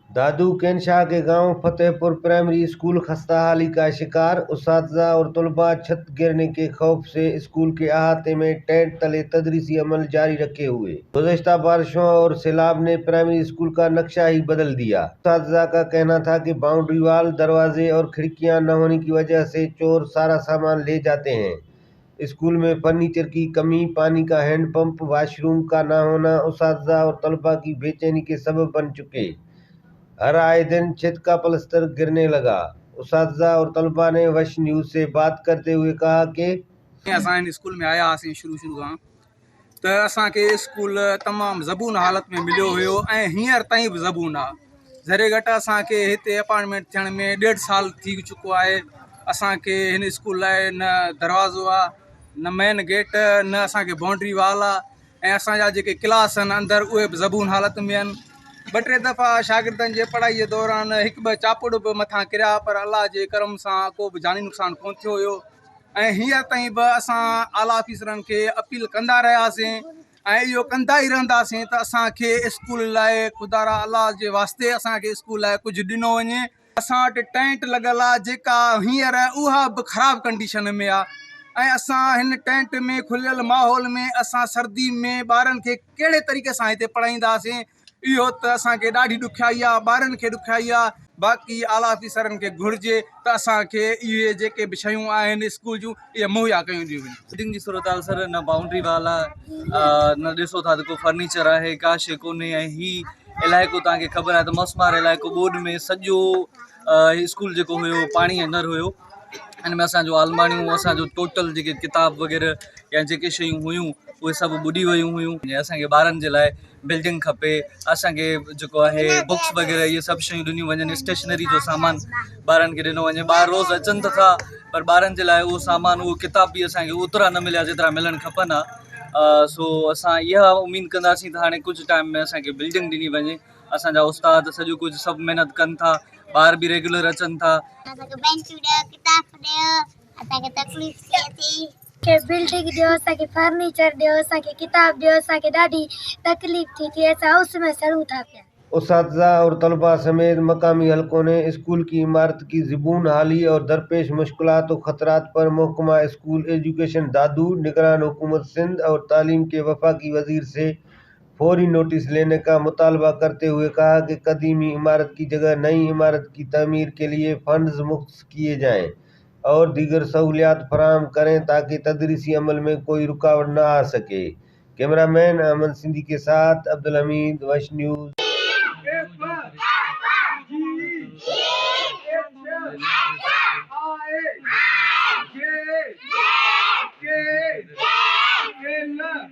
दादू केनशाह के गांव Fatehpur primary school खस्ताहाली का शिकार। उस्ताद और तलबा छत गिरने के खौफ से स्कूल के अहाते में टेंट तले तदरीसी अमल जारी रखे हुए। गुज़श्ता बारिशों और सैलाब ने प्राइमरी स्कूल का नक्शा ही बदल दिया। उस्ताद का कहना था कि बाउंड्री वाल, दरवाजे और खिड़कियां न होने की वजह से चोर सारा सामान ले जाते हैं। स्कूल में फर्नीचर की कमी, पानी का हैंडपंप, वॉशरूम का न होना उस्ताद और तलबा की बेचैनी के सबब बन चुके। हर आए दिन छत का प्लास्टर गिरने लगा। उस्ताद और तलबा ने वश न्यूज़ से बात करते हुए कहा कि असां स्कूल में आया हुआसीं शुरू खां त असांखे स्कूल तमामु ज़बून हालत में मिलियो हुयो ऐं हींअर ताईं बि ज़बून आहे। ज़रे घटि असांखे हिते अपार्टमेंट थियण में 1.5 साल थी चुको आहे। असांखे हिन स्कूल लाइ न दरवाज़ो आहे, न मेन गेट, न असांखे बाउंड्री वाल आहे ऐं असांजा जेके क्लास आहिनि अंदरि उहे बि ज़बून हालत में आहिनि। 2-3 दफ़ा शागिर्दनि जे पढ़ाई जे दौरान 1-2 चापुड़ बि मथां किरिया, पर अलाह जे करम सां को बि जानी नुक़सानु कोन थियो हुयो। ऐं हींअर ताईं बि असां आला ऑफिसरनि खे अपील कंदा रहियासीं ऐं इहो कंदा ई रहंदासीं त असांखे स्कूल लाइ ख़ुदा अलाह जे वास्ते असांखे स्कूल लाइ कुझु ॾिनो वञे। असां वटि टेंट लॻल आहे जेका हींअर उहा बि ख़राबु कंडीशन में आहे ऐं असां हिन टेंट में खुलियल माहौल में असां सर्दी में ॿारनि खे कहिड़े तरीक़े सां हिते पढ़ाईंदासीं, इहो त असांखे ॾाढी ॾुखियाई आहे, ॿारनि खे ॾुखियाई आहे। बाक़ी आला ऑफिसरनि खे घुरिजे त असांखे इहे जेके बि शयूं आहिनि स्कूल जूं इहे मुहैया कयूं थी वञनि। बिल्डिंग जी सूरत हाल सर, न बाउंड्री वाल आहे, न ॾिसो था त को फर्नीचर आहे, का शइ कोन्हे। ऐं हीउ इलाइक़ो तव्हांखे ख़बर आहे त मौसमार इलाइक़ो, बोर्ड में सॼो स्कूल जेको हुयो पाणी अंदरि हुयो। हिन में असांजो आलमारियूं, असांजो टोटल जेके किताब वग़ैरह या जेके शयूं हुयूं उहे सभु ॿुॾी वियूं हुयूं। असांखे ॿारनि जे लाइ बिल्डिंग खपे, असांखे जेको आहे बुक्स वग़ैरह इहे सभु शयूं ॾिनियूं वञनि, स्टेशनरी जो सामान ॿारनि खे ॾिनो वञे। ॿार रोज़ु अचनि त था, पर ॿारनि जे लाइ उहो सामान, उहो किताब बि असांखे ओतिरा न मिलिया जेतिरा मिलणु खपनि आहे। सो असां इहा उमेदु कंदासीं त हाणे कुझु टाइम में असांखे बिल्डिंग ॾिनी वञे। असांजा उस्ताद सॼो कुझु सभु महिनत कनि था, ॿार बि रेगुलर अचनि था। बिल्डिंग ॾियो, असांखे फर्नीचर ॾियो, असांखे किताब ॾियो, असांखे ॾाढी तकलीफ़ थी थिए, असां उस में सड़ूं था पिया। उस्ताद और तलबा समेत मकामी हलकों ने स्कूल की इमारत की ज़बून हाली और दरपेश मुश्किलात और ख़तरात पर महकमा स्कूल एजुकेशन दादू, निगरान हुकूमत सिंध और तालीम के वफाकी वजीर से फौरी नोटिस लेने का मुतालबा करते हुए कहा कि कदीमी इमारत की जगह नई इमारत की तमीर के लिए फंड्स मुख्त किए जाएँ और दीगर सहूलियात फराहम करें ताकि तदरीसी अमल में कोई रुकावट न आ सके। कैमरामैन अहमद सिंधी के साथ अब्दुल हमीद, वश न्यूज़।